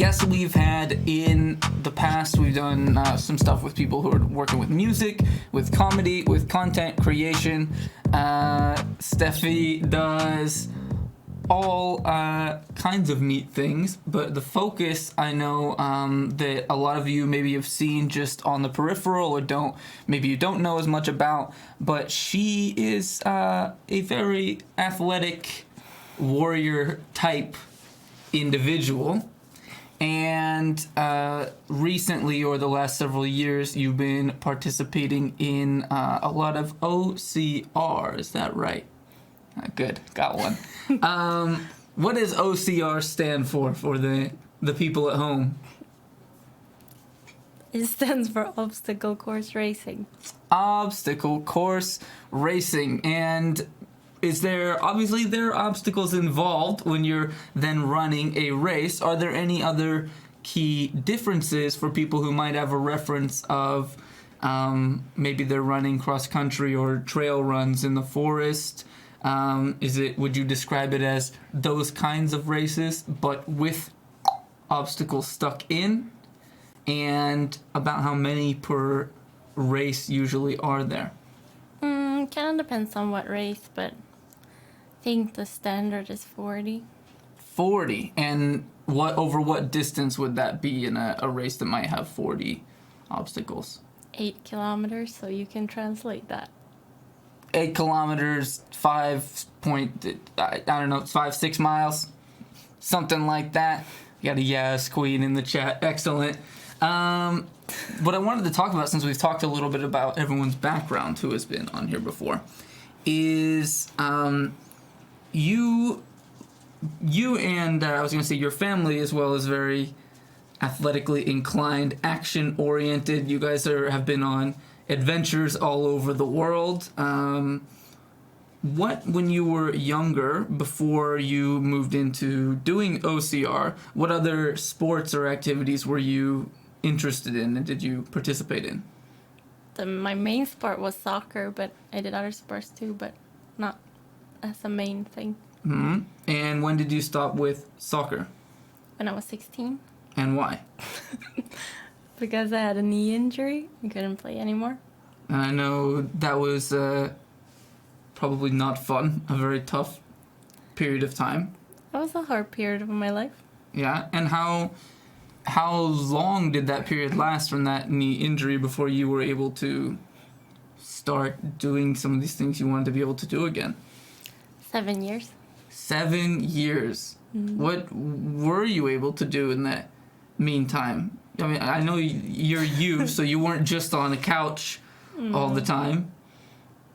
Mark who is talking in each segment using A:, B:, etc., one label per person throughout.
A: guests we've had in the past. We've done some stuff with people who are working with music, with comedy, with content creation. Steffi does all kinds of neat things, but the focus, I know that a lot of you maybe have seen just on the peripheral, or maybe you don't know as much about, but she is a very athletic warrior type individual. And recently, or the last several years, you've been participating in a lot of OCR. Is that right? Good, got one. What does OCR stand for the people at home?
B: It stands for Obstacle Course Racing.
A: Obstacle Course Racing. And obviously there are obstacles involved when you're then running a race. Are there any other key differences for people who might have a reference of maybe they're running cross country or trail runs in the forest? Would you describe it as those kinds of races, but with obstacles stuck in? And about how many per race usually are there?
B: Kind of depends on what race, but I think the standard is 40.
A: 40. And over what distance would that be in a race that might have 40 obstacles?
B: 8 kilometers, so you can translate that.
A: 8 kilometers, 5-6 miles, something like that. You got a yes queen in the chat. Excellent. What I wanted to talk about, since we've talked a little bit about everyone's background who has been on here before, is you and I was going to say your family as well is very athletically inclined, action-oriented. You guys have been on adventures all over the world. When you were younger, before you moved into doing OCR, what other sports or activities were you interested in and did you participate in?
B: My main sport was soccer, but I did other sports too, but not as a main thing.
A: Mm-hmm. And when did you stop with soccer?
B: When I was 16.
A: And why?
B: Because I had a knee injury and couldn't play anymore.
A: And I know that was probably not fun, a very tough period of time.
B: That was a hard period of my life.
A: Yeah, and how long did that period last from that knee injury before you were able to start doing some of these things you wanted to be able to do again?
B: 7 years.
A: 7 years. Mm-hmm. What were you able to do in that meantime? I mean, I know you're you, so you weren't just on a couch all the time.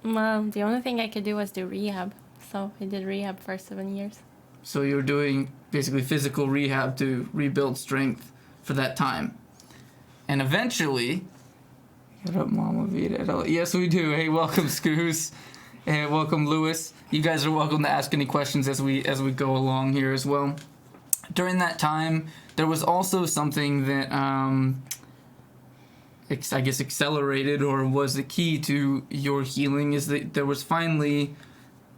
B: Well, the only thing I could do was do rehab. So I did rehab for 7 years.
A: So you were doing basically physical rehab to rebuild strength for that time. And eventually... Get up, Mama Vita. Yes, we do. Hey, welcome, Scoos. And welcome, Lewis. You guys are welcome to ask any questions as we go along here as well. During that time, there was also something that I guess accelerated or was the key to your healing, is that there was finally,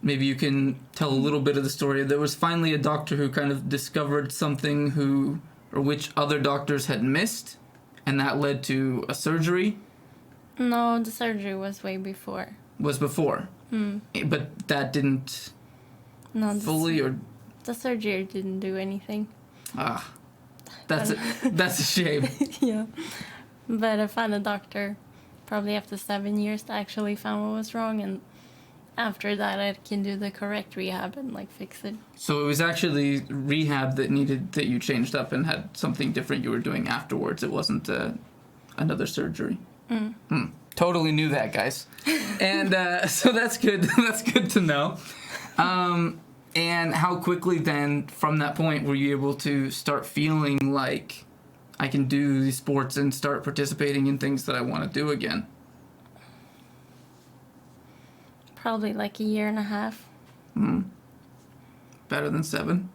A: maybe you can tell a little bit of the story, there was finally a doctor who kind of discovered something which other doctors had missed, and that led to a surgery?
B: No, the surgery was way before.
A: Was before? But that didn't fully, or...
B: The surgery didn't do anything.
A: That's a shame.
B: Yeah. But I found a doctor probably after 7 years that actually found what was wrong, and after that I can do the correct rehab and fix it. So
A: it was actually rehab that you changed up and had something different you were doing afterwards. It wasn't another surgery. Totally knew that, guys. And so that's good. That's good to know. And how quickly then, from that point, were you able to start feeling like I can do these sports and start participating in things that I want to do again?
B: Probably a year and a half.
A: Better than 7.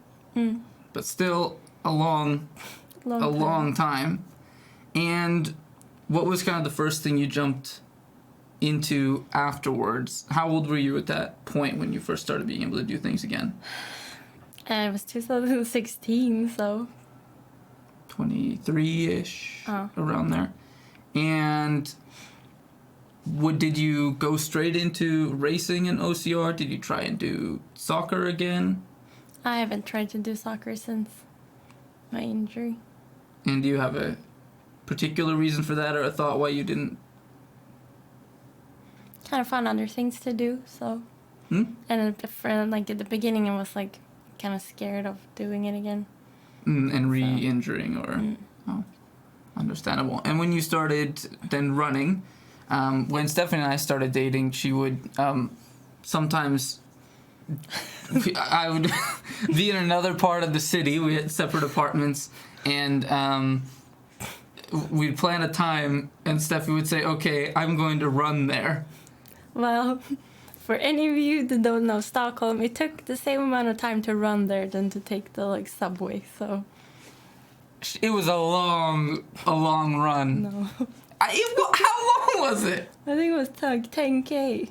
A: But still a long time. And what was kind of the first thing you jumped into afterwards? How old were you at that point when you first started being able to do things again?
B: It was 2016, so...
A: 23-ish,
B: Oh.
A: around there. And did you go straight into racing in OCR? Did you try and do soccer again?
B: I haven't tried to do soccer since my injury.
A: And do you have a particular reason for that, or a thought why you didn't?
B: Kind of found other things to do, so. And at the beginning, I was like kind of scared of doing it again.
A: And re-injuring, or oh, understandable. And when you started then running, when Stephanie and I started dating, she would sometimes. I would be in another part of the city. We had separate apartments, and we'd plan a time, and Steffi would say, "Okay, I'm going to run there."
B: Well, for any of you that don't know Stockholm, it took the same amount of time to run there than to take the subway. So
A: it was a long run.
B: No,
A: How long was it?
B: I think it was 10K.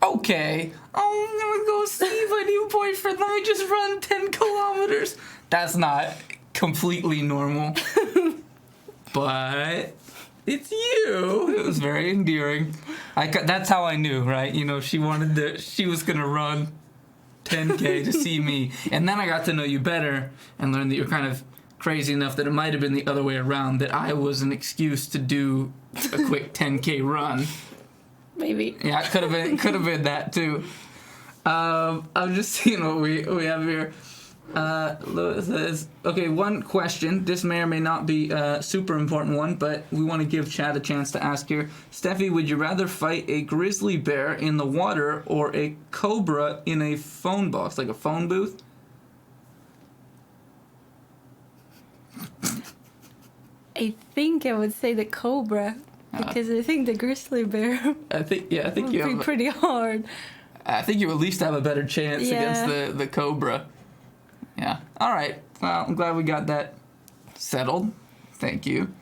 A: Okay. Oh, I'm gonna go see my new boyfriend. Let me just run 10 kilometers. That's not completely normal. But it's you. It was very endearing. That's how I knew, right? You know, she was gonna run 10K to see me. And then I got to know you better and learned that you're kind of crazy enough that it might have been the other way around, that I was an excuse to do a quick 10K run.
B: Maybe.
A: Yeah, it could have been that too. I'm just seeing what we have here. Lewis says, okay, one question. This may or may not be a super important one, but we want to give Chad a chance to ask here. Steffi, would you rather fight a grizzly bear in the water or a cobra in a phone box, like a phone booth?
B: I think I would say the cobra, because I think the grizzly bear
A: I think
B: would
A: you
B: be
A: have.
B: pretty hard.
A: I think you at least have a better chance
B: Yeah.
A: against the cobra. Yeah. All right. Well, I'm glad we got that settled. Thank you.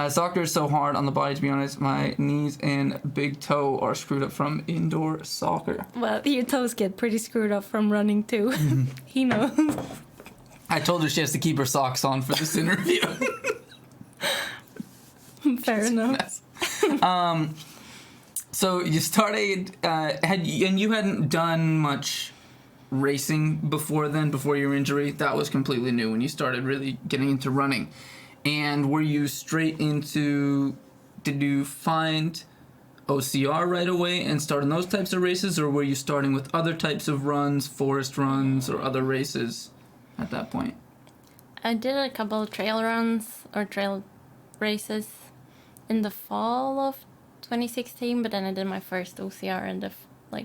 A: Soccer is so hard on the body, to be honest. My knees and big toe are screwed up from indoor soccer.
B: Well, your toes get pretty screwed up from running too. He knows.
A: I told her she has to keep her socks on for this interview.
B: Fair enough.
A: So you started, and you hadn't done much racing before your injury. That was completely new when you started really getting into running. And were you straight into, did you find OCR right away and start in those types of races, or were you starting with other types of runs, forest runs, or other races at that point?
B: I did a couple of trail runs or trail races in the fall of 2016, but then I did my first OCR in the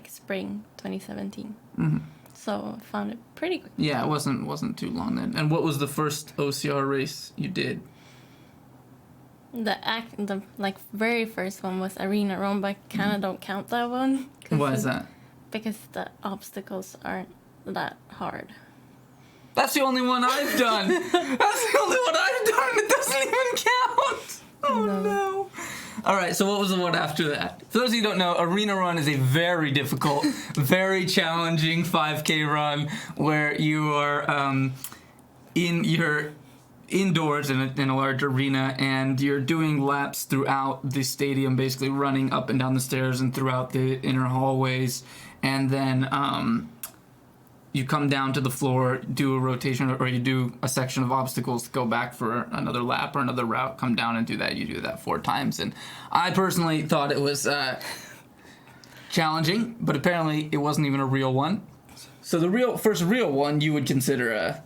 B: spring 2017.
A: Mm-hmm.
B: So I found it pretty quick.
A: Yeah, it wasn't too long then. And what was the first OCR race you did?
B: The very first one was arena run, but I kind of don't count that one.
A: Why is that?
B: Because the obstacles aren't that hard.
A: That's the only one I've done. That's the only one I've done. It doesn't even count. Oh no. All right, so what was the one after that? For those of you who don't know, arena run is a very difficult, very challenging 5K run where you are you're indoors in a large arena, and you're doing laps throughout the stadium, basically running up and down the stairs and throughout the inner hallways, and then you come down to the floor, do a rotation, or you do a section of obstacles, go back for another lap or another route, come down and do that. You do that 4 times. And I personally thought it was challenging, but apparently it wasn't even a real one. So the first real one you would consider a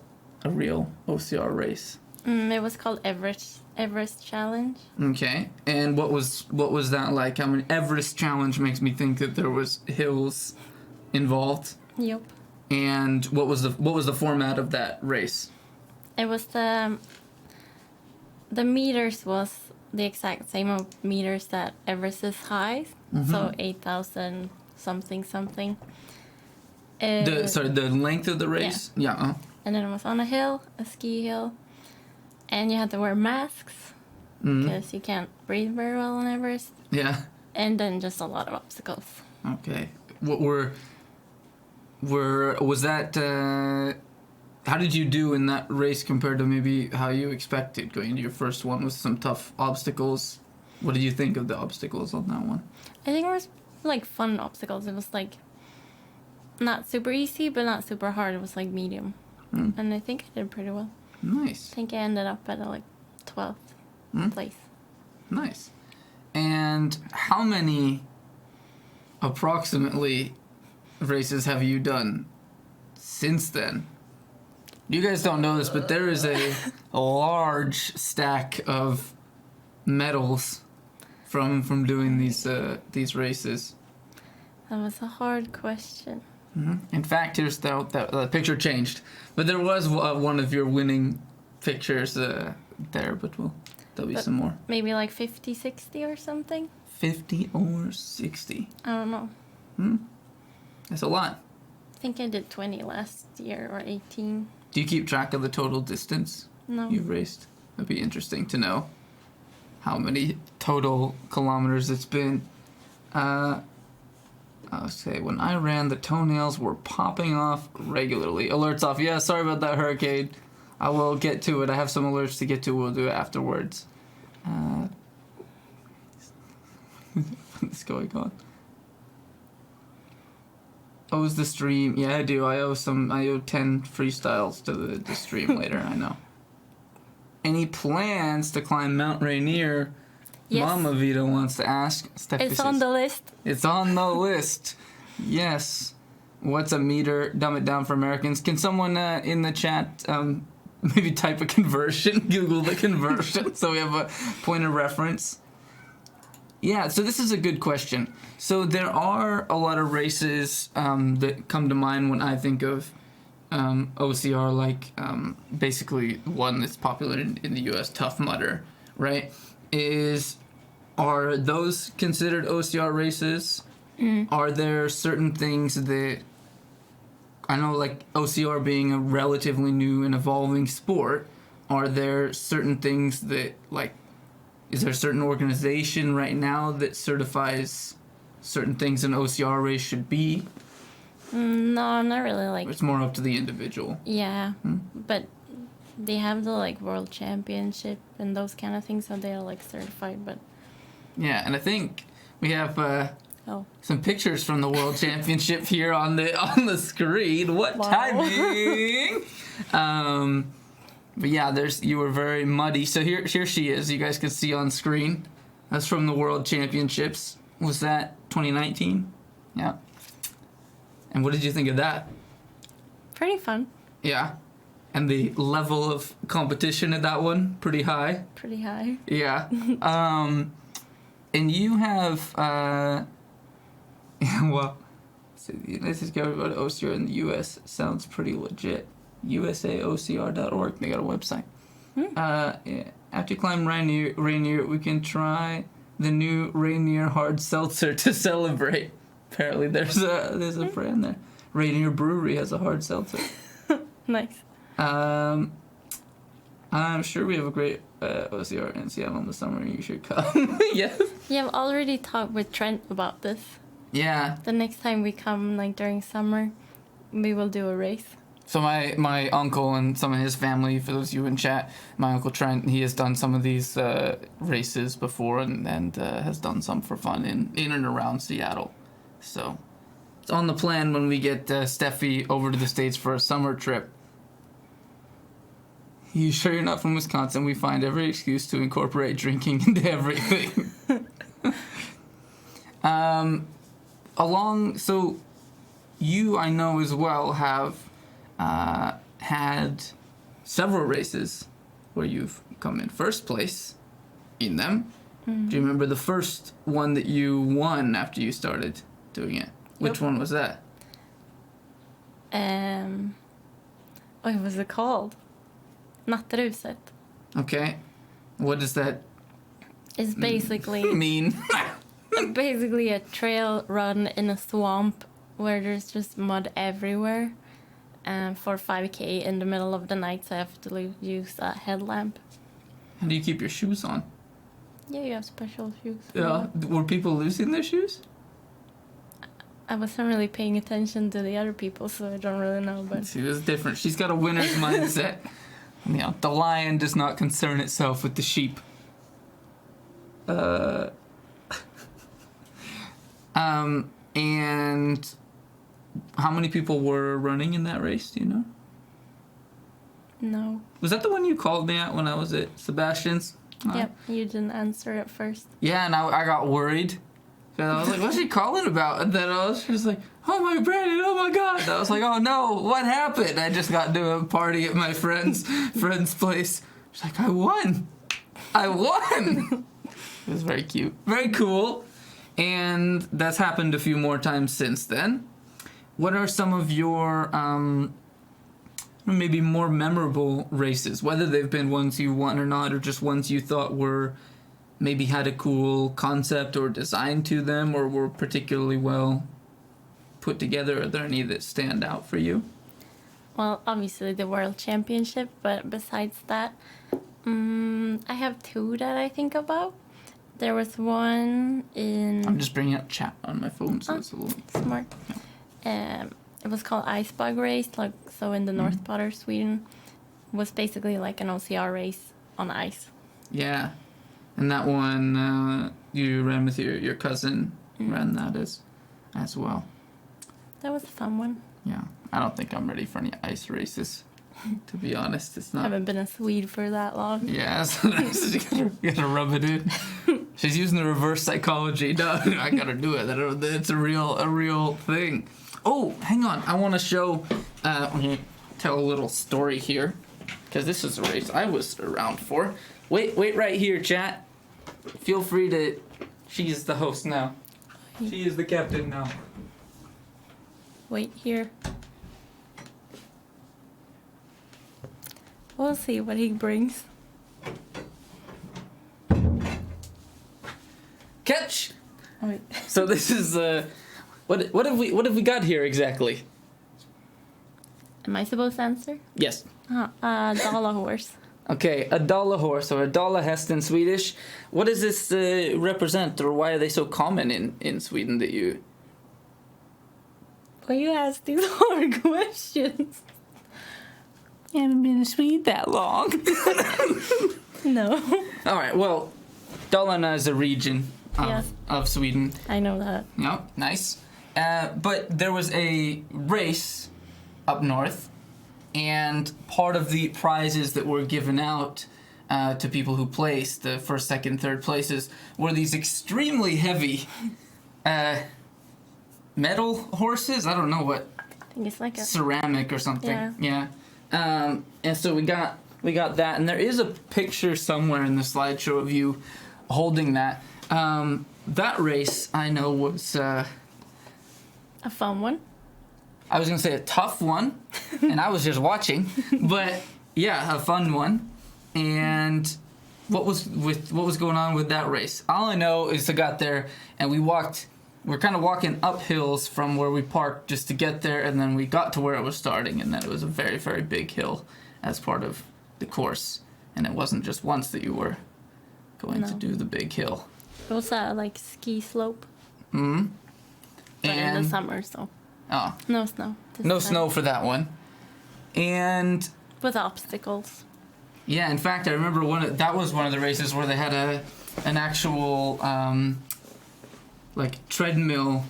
A: real OCR race.
B: It was called Everest Challenge.
A: Okay. And what was that like? I mean, Everest Challenge makes me think that there was hills involved.
B: Yep.
A: And what was the format of that race?
B: It was the meters was the exact same of meters that Everest is high, so 8,000 something.
A: The length of the race? Yeah.
B: And then it was on a ski hill, and you had to wear masks because you can't breathe very well on Everest.
A: Yeah.
B: And then just a lot of obstacles.
A: Okay. What was that how did you do in that race compared to maybe how you expected going into your first one with some tough obstacles? What did you think of the obstacles on that one?
B: I think it was like fun obstacles. It was like not super easy, but not super hard. It was like medium. And I think I did pretty well.
A: Nice.
B: I think I ended up at like 12th place.
A: Nice. And how many approximately races have you done since then? You guys don't know this, but there is a large stack of medals from doing these races.
B: That was a hard question.
A: In fact, here's the picture changed, but there was one of your winning pictures there, but there'll be some more.
B: Maybe like 50, 60 or something.
A: 50 or 60.
B: I don't know.
A: That's a lot.
B: I think I did 20 last year or 18.
A: Do you keep track of the total distance you've raced? That'd be interesting to know how many total kilometers it's been. I'll say, when I ran, the toenails were popping off regularly. Alerts off. Yeah, sorry about that, Hurricane. I will get to it. I have some alerts to get to. We'll do it afterwards. What's going on? Owes the stream. Yeah, I do. I owe 10 freestyles to the stream later. I know. Any plans to climb Mount Rainier? Yes. Mama Vita wants to ask. Steffi
B: it's on the list.
A: It's on the list. Yes. What's a meter? Dumb it down for Americans. Can someone in the chat maybe type a conversion? Google the conversion so we have a point of reference. Yeah, so this is a good question. So there are a lot of races that come to mind when I think of OCR, like basically one that's popular in the U.S., Tough Mudder, right? Are those considered OCR races? Are there certain things that, I know, like OCR being a relatively new and evolving sport, are there certain things that, like, is there a certain organization right now that certifies certain things an OCR race should be?
B: No, not really. Like,
A: it's more up to the individual.
B: Yeah, but they have the like world championship and those kind of things, so they're like certified. But
A: yeah, and I think we have some pictures from the world championship here on the screen. What timing! But yeah, you were very muddy. So here she is. You guys can see on screen. That's from the World Championships. Was that 2019? Yeah. And what did you think of that?
B: Pretty fun.
A: Yeah. And the level of competition at that one, pretty high.
B: Pretty high.
A: Yeah. And you have, well, so this is going about OCR in the U.S. Sounds pretty legit. USAOCR.org. They got a website. After you climb Rainier, we can try the new Rainier hard seltzer to celebrate. Apparently, there's a brand there. Rainier Brewery has a hard seltzer.
B: Nice.
A: I'm sure we have a great OCR in Seattle in the summer. You should come. Yes.
B: Yeah, I've already talked with Trent about this.
A: Yeah.
B: The next time we come, like during summer, we will do a race.
A: So my uncle and some of his family, for those of you in chat, my Uncle Trent, he has done some of these races before and has done some for fun in and around Seattle. So it's on the plan when we get Steffi over to the States for a summer trip. You sure you're not from Wisconsin? We find every excuse to incorporate drinking into everything. So you, I know as well, have had several races where you've come in first place in them. Do you remember the first one that you won after you started doing it? Which one was that?
B: What was it called? Nattruset.
A: Okay. What does that
B: It's basically
A: mean?
B: basically a trail run in a swamp where there's just mud everywhere. For 5K in the middle of the night, so I have to use a headlamp.
A: How do you keep your shoes on?
B: Yeah, you have special shoes.
A: Yeah. Were people losing their shoes?
B: I wasn't really paying attention to the other people, so I don't really know. But
A: She was different. She's got a winner's mindset. You know, the lion does not concern itself with the sheep. And how many people were running in that race? Do you know?
B: no.
A: Was that the one you called me at when I was at Sebastian's?
B: Yep, you didn't answer at first.
A: Yeah, and I got worried. And I was like, what's she calling about? And then I was just like, oh my Brandon, oh my God. And I was like, oh no, what happened? I just got to a party at my friend's place. She's like, I won. It was very cute. Very cool. And that's happened a few more times since then. What are some of your maybe more memorable races, whether they've been ones you won or not, or just ones you thought were maybe had a cool concept or design to them, or were particularly well put together? Are there any that stand out for you?
B: Well, obviously the World Championship, but besides that, I have two that I think about. There was one in...
A: I'm just bringing up chat on my phone, so it's a little...
B: Smart. It was called Ice Bug Race, like so in the North part of Sweden. It was basically like an OCR race on ice.
A: Yeah. And that one, you ran with your cousin, ran that as well.
B: That was a fun one.
A: Yeah. I don't think I'm ready for any ice races, to be honest. It's
B: I
A: not...
B: haven't been a Swede for that long.
A: Yeah, so you gotta rub it in. She's using the reverse psychology. No, I gotta do it. It's a real thing. Oh, hang on. I want to show, tell a little story here, because this is a race I was around for. Wait right here, chat. Feel free to... She is the host now. She is the captain now.
B: Wait here. We'll see what he brings.
A: Catch!
B: Oh, wait.
A: So this is, what have we got here exactly?
B: Am I supposed to answer?
A: Yes.
B: Dollar horse.
A: Okay, a dollar horse, or a dollar häst in Swedish. What does this represent, or why are they so common in Sweden that you...
B: Why you ask these hard questions?
A: I haven't been in Sweden that long.
B: No.
A: Alright, well, Dalarna is a region
B: Yes.
A: of Sweden.
B: I know that.
A: Yep, nice. But there was a race up north, and part of the prizes that were given out to people who placed, the first, second, third places, were these extremely heavy metal horses. I don't know what,
B: I think it's like a...
A: ceramic or something.
B: Yeah.
A: And so we got that, and there is a picture somewhere in the slideshow of you holding that. That race I know was
B: A fun one.
A: I was gonna say a tough one, and I was just watching, but yeah, a fun one. And what was going on with that race? All I know is I got there, and we're kind of walking up hills from where we parked just to get there, and then we got to where it was starting, and then it was a very, very big hill as part of the course, and it wasn't just once that you were going to do the big hill.
B: It was a like ski slope.
A: Mm-hmm.
B: But in the summer, so.
A: Oh.
B: No snow.
A: No snow for that one. And...
B: With obstacles.
A: Yeah, in fact, I remember that was one of the races where they had an actual, like, treadmill...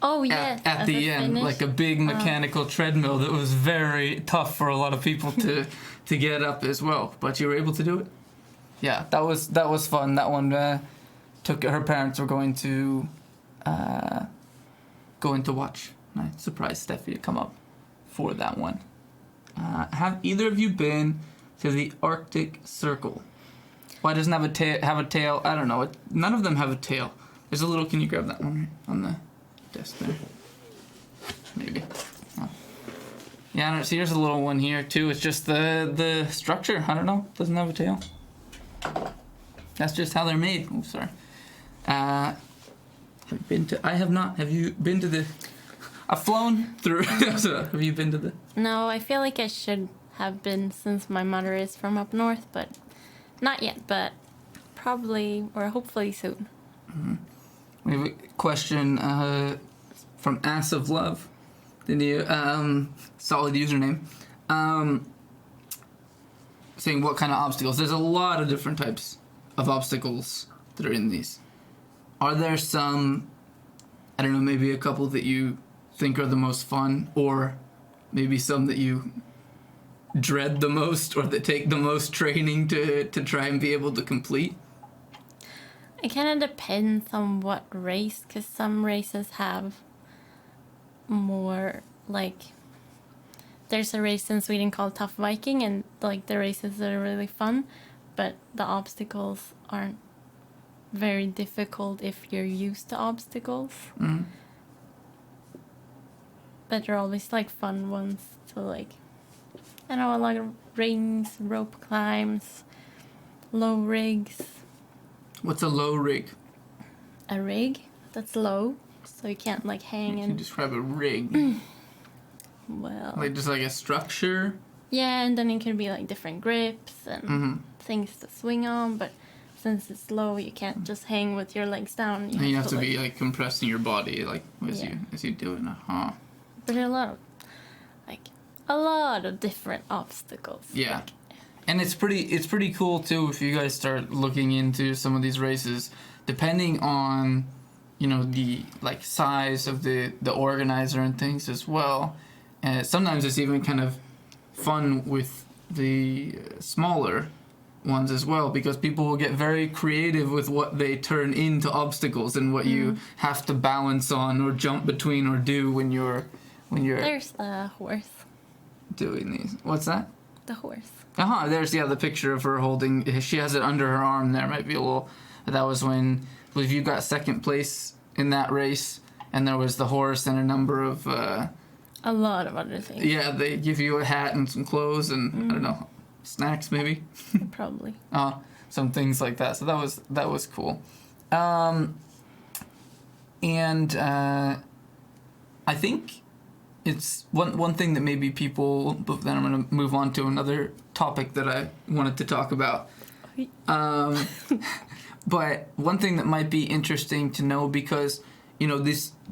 B: Oh, yeah.
A: At the end,
B: finish.
A: like a big mechanical treadmill that was very tough for a lot of people to get up as well. But you were able to do it? Yeah, that was fun. That one her parents were going to watch. I surprised Steffi to come up for that one. Have either of you been to the Arctic Circle? Why doesn't it have a tail? I don't know. None of them have a tail. There's a little. Can you grab that one on the desk there? Maybe. Oh. Yeah, I don't see. There's a little one here too. It's just the structure. I don't know. Doesn't have a tail. That's just how they're made. Oh, sorry. I have not. Have you been to the... I've flown through... So, have you been to the...
B: No, I feel like I should have been since my mother is from up north, but not yet, but probably or hopefully soon.
A: Mm-hmm. We have a question. from Ass of Love, the new solid username, saying what kind of obstacles. There's a lot of different types of obstacles that are in these. Are there some, I don't know, maybe a couple that you think are the most fun, or maybe some that you dread the most, or that take the most training to try and be able to complete?
B: It kind of depends on what race, because some races have more, like, there's a race in Sweden called Tough Viking, and like the races are really fun, but the obstacles aren't very difficult if you're used to obstacles.
A: Mm.
B: But they're always like fun ones to like, I know, a lot of rings, rope climbs, low rigs.
A: What's a low rig?
B: A rig that's low, so you can't like hang
A: Can you
B: and
A: describe a rig?
B: well,
A: Like just like a structure?
B: yeah, and then it can be like different grips and things to swing on, but since it's low, you can't just hang with your legs down.
A: And you have to be like compressing your body like as
B: Yeah.
A: you do it.
B: But there are a lot of different obstacles.
A: Yeah.
B: Like,
A: And it's pretty cool too if you guys start looking into some of these races, depending on, you know, the like size of the organizer and things as well. And sometimes it's even kind of fun with the smaller ones as well, because people will get very creative with what they turn into obstacles and what you have to balance on or jump between or do when you're
B: there's the horse.
A: doing these. What's that?
B: The horse.
A: There's the picture of her holding. She has it under her arm. There might be a little. That was when I believe you got second place in that race, and there was the horse and a number of.
B: A lot of other things.
A: Yeah, they give you a hat and some clothes and I don't know, snacks maybe.
B: Probably.
A: Some things like that. So that was cool. And I think it's one thing that maybe people. But then I'm gonna move on to another topic that I wanted to talk about. But one thing that might be interesting to know, because you know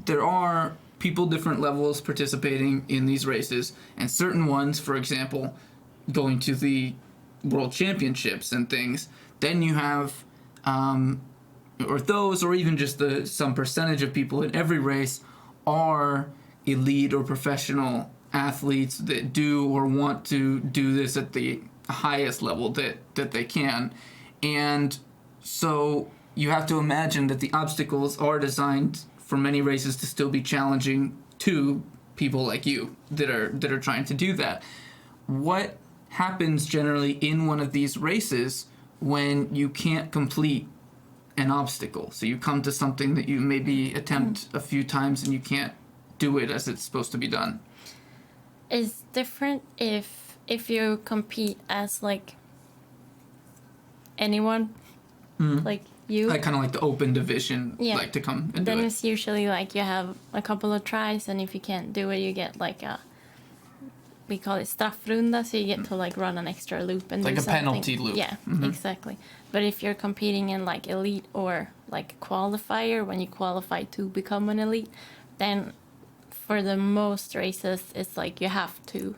A: there are people different levels participating in these races, and certain ones, for example, going to the world championships and things, then you have or those, or even just some percentage of people in every race are elite or professional athletes that do or want to do this at the highest level that they can. And so you have to imagine that the obstacles are designed for many races to still be challenging to people like you that are trying to do that. What happens generally in one of these races when you can't complete an obstacle? So you come to something that you maybe attempt a few times and you can't do it as it's supposed to be done.
B: It's different if you compete as like anyone, like you.
A: Like kind of like the open division, like to come and
B: then
A: do it.
B: it's usually like you have a couple of tries, and if you can't do it, you get like we call it straffrunda, so you get to like run an extra loop and
A: like
B: do
A: a
B: something.
A: penalty loop.
B: Yeah, exactly. But if you're competing in like elite or like qualifier, when you qualify to become an elite, then for the most races, it's like you have to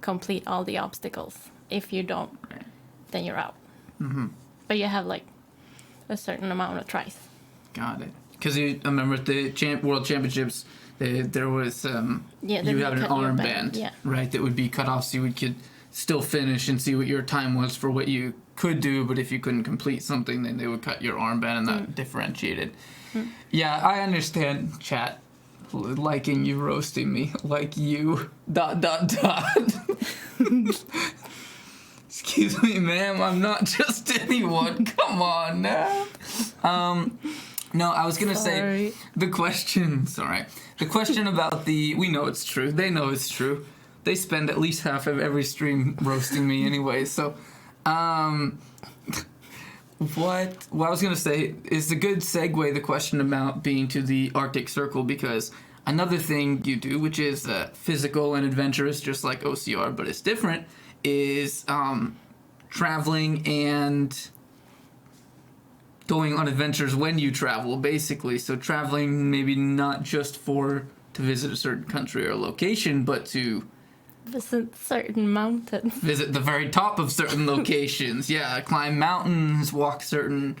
B: complete all the obstacles. If you don't, then you're out. But you have like a certain amount of tries.
A: Got it. Because I remember at the World Championships, there was you had an armband, right, that would be cut off, so you could still finish and see what your time was for what you could do. But if you couldn't complete something, then they would cut your armband, and that differentiated. Yeah, I understand, chat. Liking you roasting me, like you ... Excuse me, ma'am, I'm not just anyone. Come on now. No, I was gonna say the question. Sorry, the question about we know it's true. They know it's true. They spend at least half of every stream roasting me anyway. So, what I was gonna say is a good segue. The question about being to the Arctic Circle, because another thing you do, which is physical and adventurous, just like OCR, but it's different, is traveling and going on adventures when you travel, basically. So traveling maybe not just for to visit a certain country or location, but to
B: visit certain mountains.
A: Visit the very top of certain locations. Yeah, climb mountains, walk certain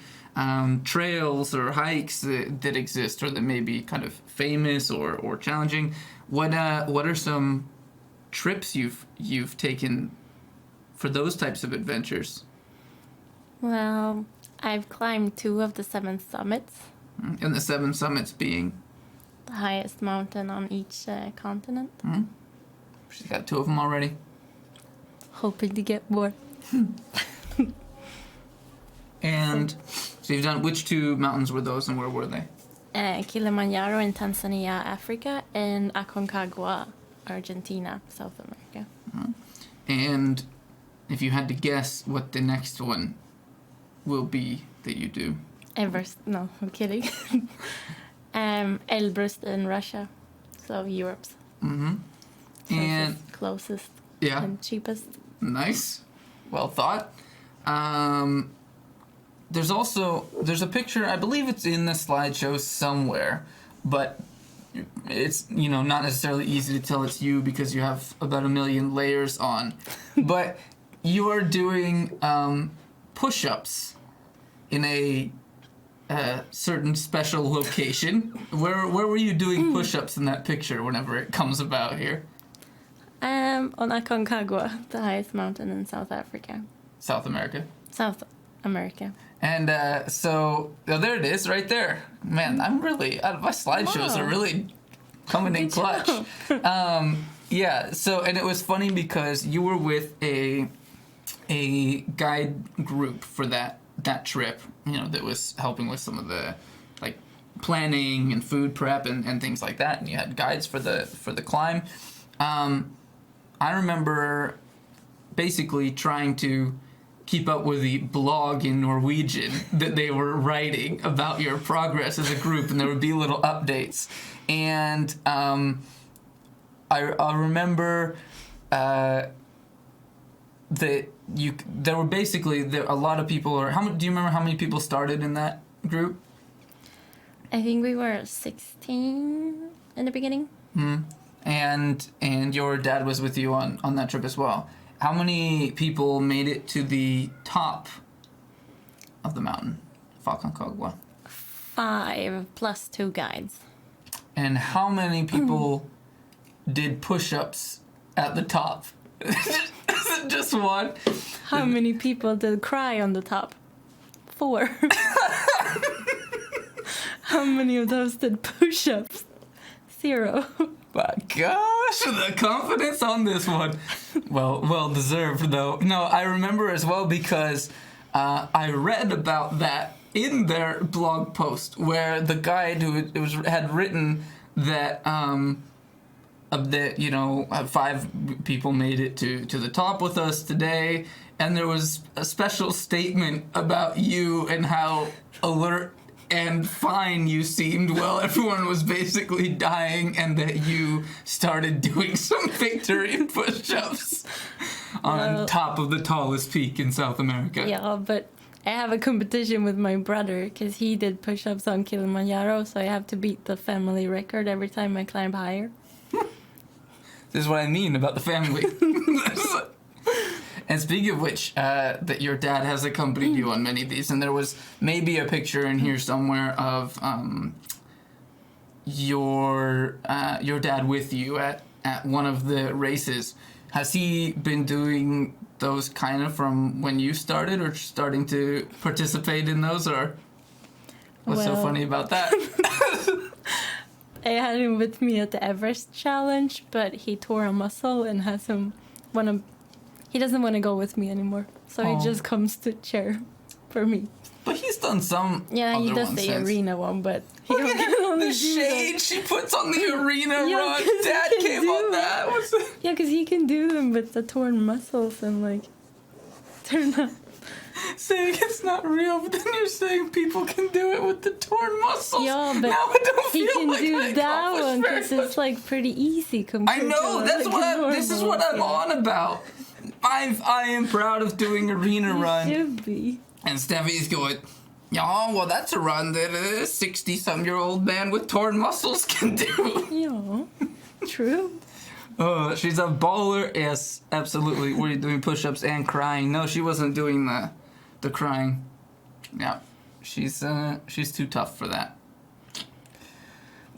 A: trails or hikes that exist or that may be kind of famous or challenging. What are some trips you've taken for those types of adventures?
B: Well, I've climbed 2 of the 7 summits.
A: And the 7 summits being?
B: The highest mountain on each continent.
A: Mm-hmm. She's got 2 of them already.
B: Hoping to get more.
A: And so you've done, which 2 mountains were those and where were they?
B: Kilimanjaro in Tanzania, Africa, and Aconcagua, Argentina, South America.
A: Mm-hmm. And if you had to guess what the next one will be that you do?
B: Everest, no, I'm kidding. Elbrus in Russia, so Europe's.
A: Mm-hmm. And
B: closest
A: yeah,
B: and cheapest.
A: Nice, well thought. There's a picture, I believe it's in the slideshow somewhere, but it's not necessarily easy to tell it's you because you have about 1 million layers on. But you are doing push-ups in a certain special location. Where were you doing push-ups in that picture whenever it comes about here?
B: On Aconcagua, the highest mountain in South Africa.
A: South America.
B: South America.
A: And there it is, right there. Man, I'm really my slideshows are really coming in clutch. Yeah. So, and it was funny because you were with a guide group for that trip. That was helping with some of the like planning and food prep and things like that. And you had guides for the climb. I remember basically trying to keep up with the blog in Norwegian that they were writing about your progress as a group, and there would be little updates. And I remember that there were basically a lot of people. Or do you remember how many people started in that group?
B: I think we were 16 in the beginning.
A: Hmm. And your dad was with you on that trip as well. How many people made it to the top of the mountain, Aconcagua?
B: 5 plus 2 guides.
A: And how many people did push-ups at the top? Is it just 1?
B: How many people did cry on the top? 4. How many of those did push-ups? 0.
A: My gosh, the confidence on this one. Well deserved though. No, I remember as well because I read about that in their blog post where the guide had written that 5 people made it to the top with us today, and there was a special statement about you and how alert and fine you seemed while everyone was basically dying, and that you started doing some victory push-ups on top of the tallest peak in South America.
B: Yeah, but I have a competition with my brother because he did push-ups on Kilimanjaro, so I have to beat the family record every time I climb higher.
A: This is what I mean about the family. And speaking of which, that your dad has accompanied you on many of these, and there was maybe a picture in here somewhere of your dad with you at one of the races. Has he been doing those kind of from when you started, or starting to participate in those, or what's so funny about that?
B: I had him with me at the Everest challenge, but he tore a muscle and he doesn't want to go with me anymore, so he just comes to cheer for me.
A: But he's done some.
B: Yeah, he does the arena one, but he
A: look at the shade she puts on the arena run. Dad came on that.
B: Yeah, because he can do them with the torn muscles and they're not.
A: Saying it's not real, but then you're saying people can do it with the torn muscles.
B: Yeah, but
A: now I don't
B: he
A: feel
B: can
A: like
B: do that one because it's pretty easy compared
A: I know,
B: to
A: this is what I'm on about. I am proud of doing arena run.
B: Should be.
A: And Steffi's going, Oh, well, that's a run that a 60-some-year-old man with torn muscles can do.
B: Yeah, true.
A: She's a baller. Yes, absolutely. Were you doing push-ups and crying? No, she wasn't doing the crying. Yeah, she's too tough for that.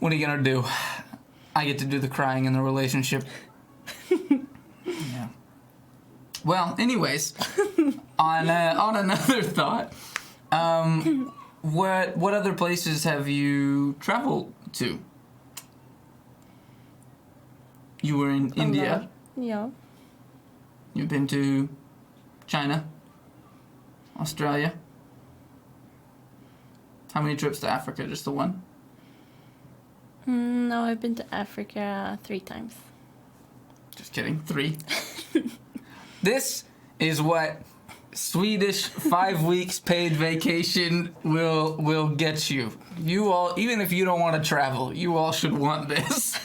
A: What are you gonna do? I get to do the crying in the relationship. Yeah. Well, anyways, on another thought, what other places have you traveled to? You were in India.
B: Yeah.
A: You've been to China, Australia. How many trips to Africa? Just the one?
B: No, I've been to Africa 3 times.
A: Just kidding. 3. This is what Swedish 5 weeks paid vacation will get you. You all, even if you don't want to travel, you all should want this.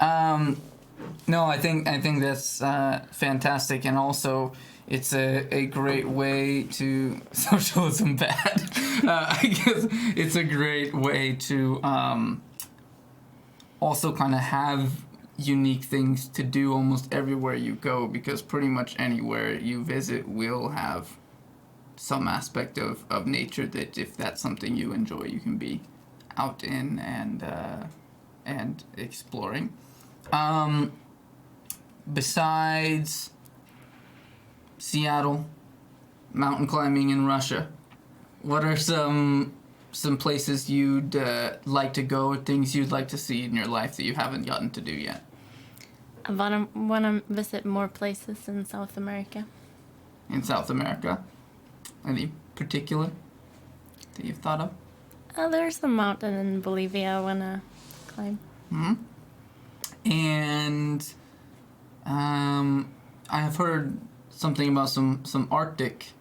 A: No, I think that's fantastic, and also it's a great way to socialism bad. I guess it's a great way to also kind of have unique things to do almost everywhere you go, because pretty much anywhere you visit will have some aspect of nature that, if that's something you enjoy, you can be out in and exploring. Besides Seattle, mountain climbing in Russia, what are some places you'd like to go, or things you'd like to see in your life that you haven't gotten to do yet?
B: I want to visit more places in South America.
A: In South America? Any particular that you've thought of?
B: There's a mountain in Bolivia I want to climb.
A: Mm-hmm. And I have heard something about some Arctic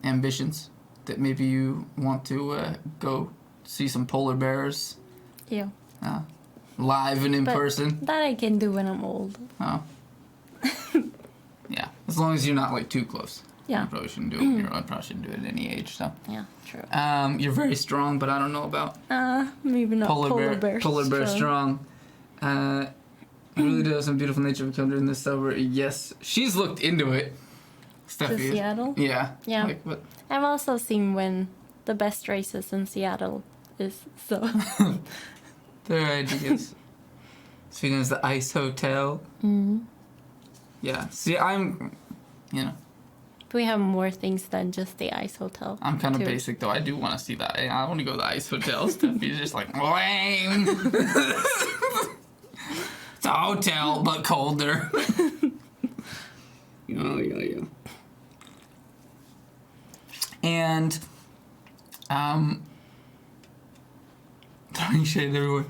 A: ambitions, that maybe you want to go see some polar bears.
B: Yeah.
A: Live and in person.
B: That I can do when I'm old.
A: Oh. Yeah, as long as you're not like too close.
B: Yeah.
A: You probably shouldn't do it. You probably shouldn't do it at any age. So.
B: Yeah, true.
A: You're very strong, but I don't know about
B: maybe not polar bear
A: strong. It really does some beautiful nature come during this summer. Yes, she's looked into it. Steffi.
B: To Seattle?
A: Yeah.
B: Yeah.
A: Like, what?
B: I've also seen when the best races in Seattle is, so.
A: Their ideas. Sweden is the Ice Hotel.
B: Mm-hmm.
A: Yeah. See,
B: We have more things than just the Ice Hotel.
A: I'm kind of basic, though. I do want to see that. I want to go to the Ice Hotel. Steffi's just like, lame. It's a hotel, but colder. Yeah. And, throwing shade everywhere.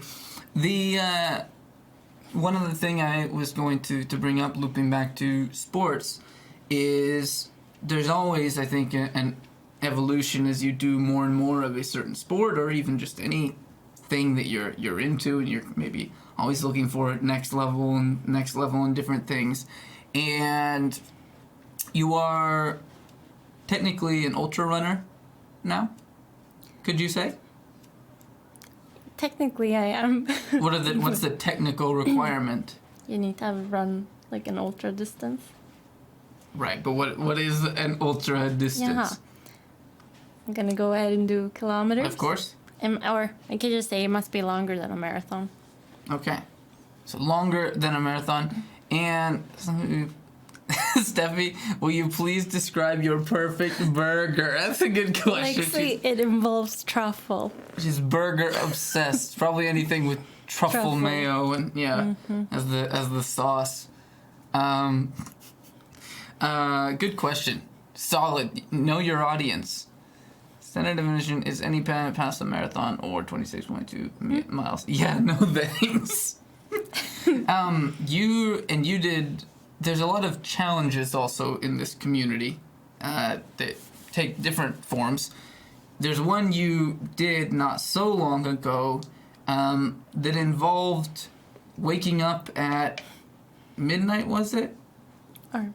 A: One other thing I was going to bring up, looping back to sports, is there's always, I think, an evolution as you do more and more of a certain sport, or even just any thing that you're into, and you're maybe always looking for next level and different things. And you are technically an ultra runner now, could you say?
B: Technically, I am.
A: What's the technical requirement?
B: You need to have run like an ultra distance.
A: Right, but what is an ultra distance?
B: Yeah. I'm gonna go ahead and do kilometers.
A: Of course.
B: Or I could just say it must be longer than a marathon.
A: Okay. So longer than a marathon. And Steffi, will you please describe your perfect burger? That's a good question.
B: Actually, it involves truffle.
A: She's burger obsessed. Probably anything with truffle mayo and as the sauce. Good question. Solid. Know your audience. Standard definition is any time past a marathon or 26.2 miles. Yeah, no thanks. You did. There's a lot of challenges also in this community that take different forms. There's one you did not so long ago that involved waking up at midnight, was it?
B: Or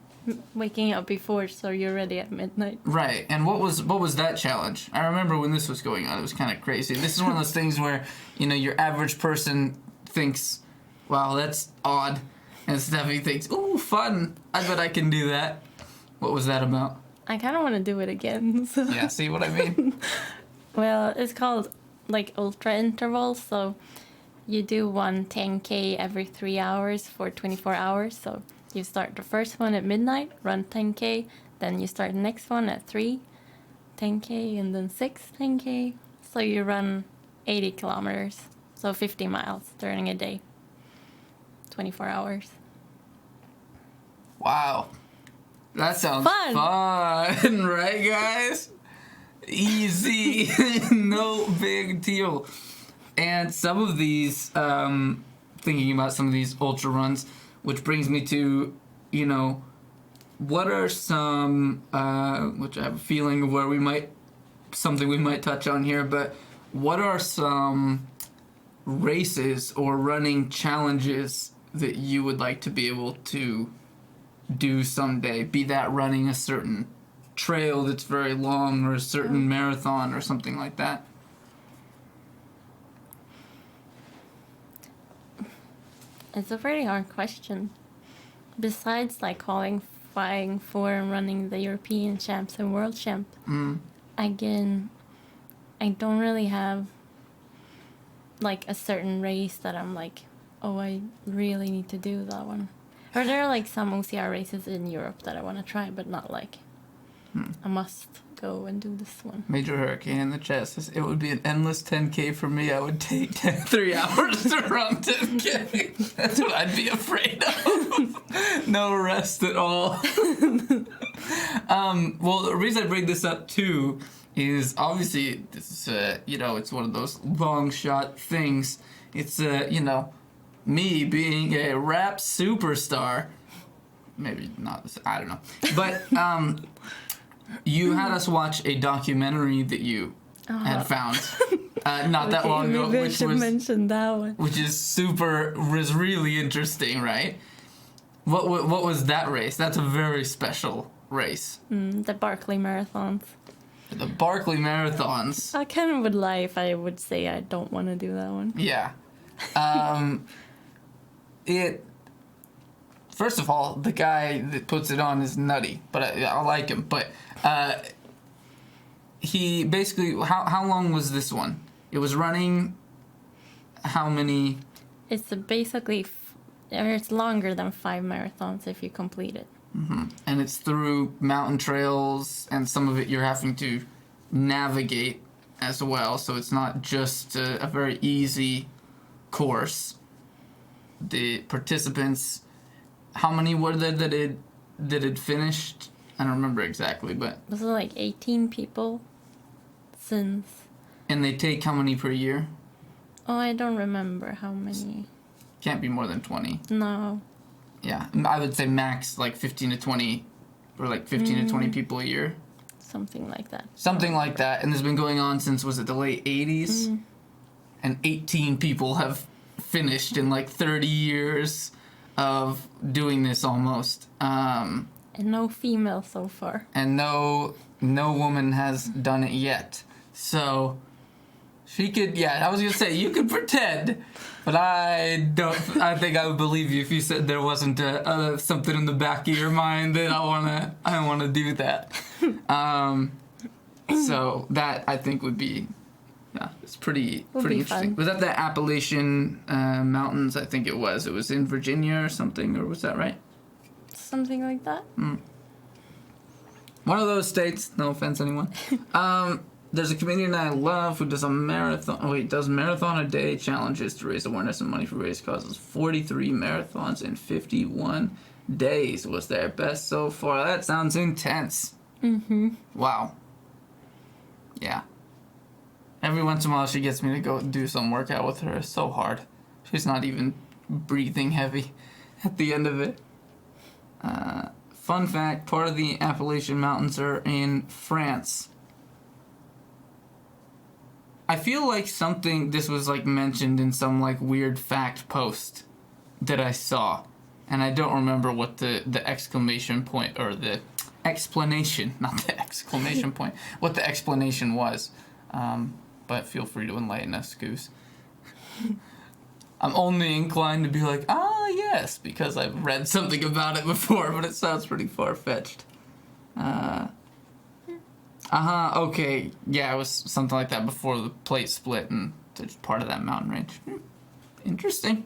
B: waking up before so you're ready at midnight.
A: Right. And what was that challenge? I remember when this was going on. It was kind of crazy. This is one of those things where, your average person thinks, wow, that's odd. And Steffi thinks, ooh, fun. I bet I can do that. What was that about?
B: I kind of want to do it again. So.
A: Yeah, see what I mean?
B: Well, it's called like ultra intervals. So you do one 10K every 3 hours for 24 hours. So you start the first one at midnight, run 10K. Then you start the next one at 3, 10K, and then 6, 10K. So you run 80 kilometers. So 50 miles during a day. 24 hours.
A: Wow. That sounds
B: Fun,
A: right, guys? Easy. No big deal. And some of these, thinking about some of these ultra runs, which brings me to, what are some, which I have a feeling of where something we might touch on here, but what are some races or running challenges that you would like to be able to do someday? Be that running a certain trail that's very long or a certain marathon or something like that.
B: It's a very hard question. Besides like qualifying for and running the European champs and world champ, again, I don't really have like a certain race that I'm like, oh, I really need to do that one. Or there are like some OCR races in Europe that I want to try, but not like I must go and do this one.
A: Major hurricane in the chest. It would be an endless 10K for me. I would take 3 hours to run 10K. That's what I'd be afraid of. No rest at all. Well, the reason I bring this up too is obviously this is it's one of those long shot things. It's me being a rap superstar. Maybe not. I don't know. But you had us watch a documentary that you had found not that long ago,
B: maybe I should mention that one.
A: Which was really interesting, right? What was that race? That's a very special race.
B: The Barkley Marathons.
A: The Barkley Marathons.
B: I kind of would lie if I would say I don't want to do that one.
A: Yeah. First of all, the guy that puts it on is nutty, but I like him. But he basically, how long was this one? It was running how many?
B: It's basically, it's longer than 5 marathons if you complete it.
A: Mm-hmm. And it's through mountain trails, and some of it you're having to navigate as well. So it's not just a very easy course. The participants, how many were there that had finished? I don't remember exactly, but
B: was it like 18 people since?
A: And they take how many per year?
B: Oh, I don't remember how many.
A: Can't be more than 20.
B: No.
A: Yeah, I would say max like 15 to 20, or like 15 to 20 people a year.
B: Something like that.
A: Something like that, and this has been going on since, was it the late 80s? And 18 people have finished in like 30 years of doing this almost.
B: And no female so far.
A: And no woman has done it yet. So she could, I was gonna say you could pretend, but I think I would believe you if you said there wasn't something in the back of your mind that I wanna do that. So that I think would be, it's pretty interesting.
B: Fun.
A: Was that the Appalachian Mountains? I think it was. It was in Virginia or something, or was that right?
B: Something like that.
A: One of those states. No offense, anyone. There's a comedian I love who does does marathon a day challenges to raise awareness and money for various causes. 43 marathons in 51 days was their best so far. That sounds intense. Wow. Yeah. Every once in a while she gets me to go do some workout with her. It's so hard. She's not even breathing heavy at the end of it. Fun fact, part of the Appalachian Mountains are in France. I feel like this was like mentioned in some like weird fact post that I saw. and I don't remember what the exclamation point or the explanation, not the exclamation point, what the explanation was. But feel free to enlighten us, Goose. I'm only inclined to be like, yes, because I've read something about it before, but it sounds pretty far-fetched. Okay. Yeah, it was something like that before the plate split and it's part of that mountain range. Interesting.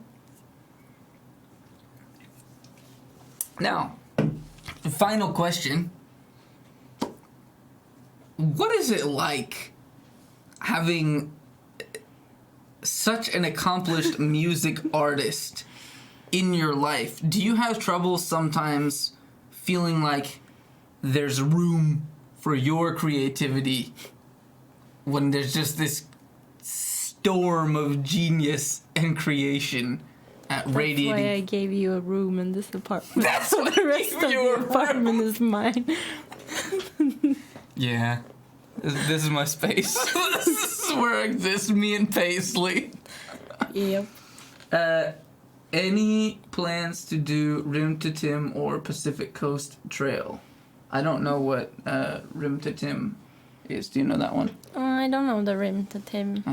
A: Now, the final question. What is it like having such an accomplished music artist in your life? Do you have trouble sometimes feeling like there's room for your creativity when there's just this storm of genius and creation radiating?
B: That's why I gave you a room in this apartment.
A: That's why
B: the rest of the apartment is mine.
A: Yeah. This is my space. This is where I exist, me and Paisley.
B: Yep.
A: Any plans to do Rim to Tim or Pacific Coast Trail? I don't know what Rim to Tim is. Do you know that one?
B: I don't know the Rim to Tim.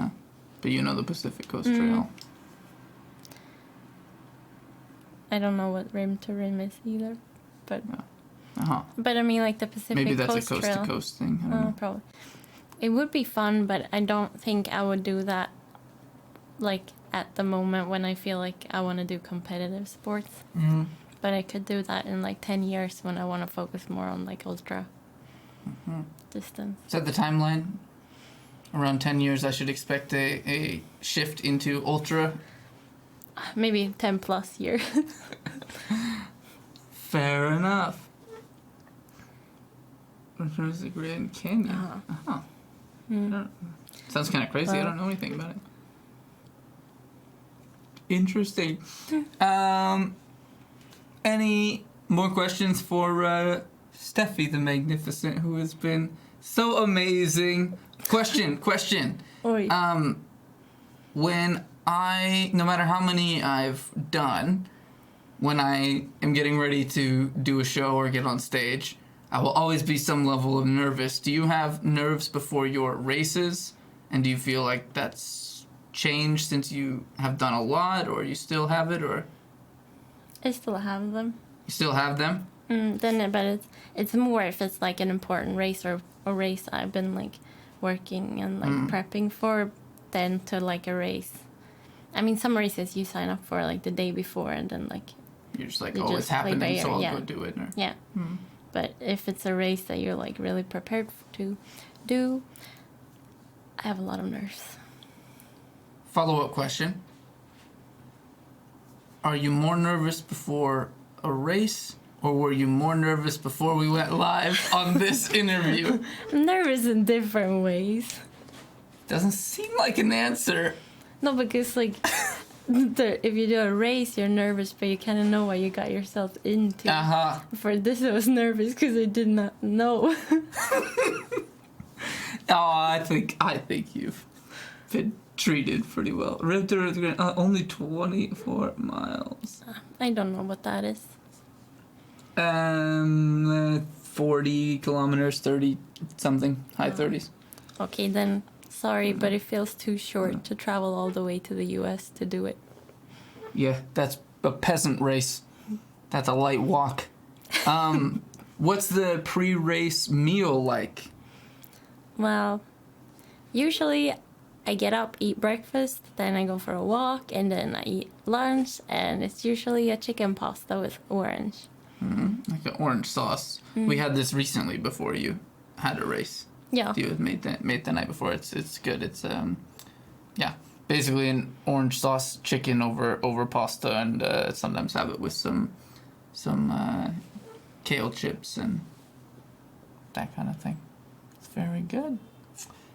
A: But you know the Pacific Coast Trail.
B: I don't know what Rim to Rim is either. But
A: Uh-huh.
B: but I mean, like the Pacific
A: Maybe that's
B: Coast
A: a coast-to-coast thing. I don't know.
B: Probably. It would be fun, but I don't think I would do that, like, at the moment when I feel like I want to do competitive sports.
A: Mm-hmm.
B: But I could do that in, like, 10 years when I want to focus more on, like, ultra distance.
A: Is that the timeline? Around 10 years, I should expect a shift into ultra?
B: Maybe 10 plus years.
A: Fair enough. There's the Grand Canyon. Sounds kind of crazy. I don't know anything about it. Interesting. Any more questions for Steffi the Magnificent, who has been so amazing? Question.
B: Oi.
A: When no matter how many I've done, when I am getting ready to do a show or get on stage, I will always be some level of nervous. Do you have nerves before your races? And do you feel like that's changed since you have done a lot, or you still have it, or?
B: I still have them.
A: You still have them?
B: But it's more if it's like an important race or a race I've been like working and like prepping for than to like a race. I mean, some races you sign up for like the day before and then like
A: You're just like,
B: you
A: it's
B: just
A: happening,
B: play by
A: so I'll
B: ear,
A: go do it. Or...
B: Yeah. But if it's a race that you're like really prepared to do, I have a lot of nerves.
A: Follow-up question. Are you more nervous before a race, or were you more nervous before we went live on this interview?
B: I'm nervous in different ways.
A: Doesn't seem like an answer.
B: No, because like if you do a race, you're nervous, but you kind of know what you got yourself into. For this, I was nervous because I did not know.
A: I think you've been treated pretty well. Only 24 miles.
B: I don't know what that is.
A: 40 kilometers, 30 something, high 30s.
B: Okay, then sorry, but it feels too short to travel all the way to the US to do it.
A: Yeah, that's a peasant race. That's a light walk. What's the pre-race meal like?
B: Well, usually I get up, eat breakfast, then I go for a walk, and then I eat lunch, and it's usually a chicken pasta with orange.
A: Like an orange sauce. We had this recently before you had a race.
B: Yeah.
A: You had made the night before. It's good. It's basically an orange sauce chicken over pasta, and sometimes have it with some kale chips and that kind of thing. It's very good.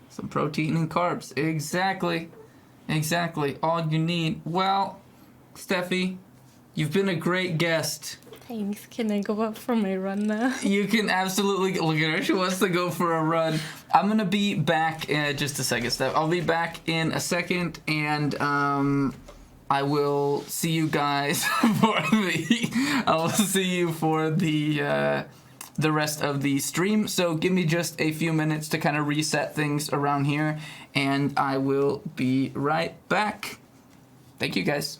A: Some protein and carbs. Exactly. All you need. Well, Steffi, you've been a great guest.
B: Thanks. Can I go up for my run now?
A: You can absolutely look at her. She wants to go for a run. I'm gonna be back in just a second, Steph. I'll be back in a second, and I will see you guys for the I'll see you for the rest of the stream. So give me just a few minutes to kind of reset things around here, and I will be right back. Thank you, guys.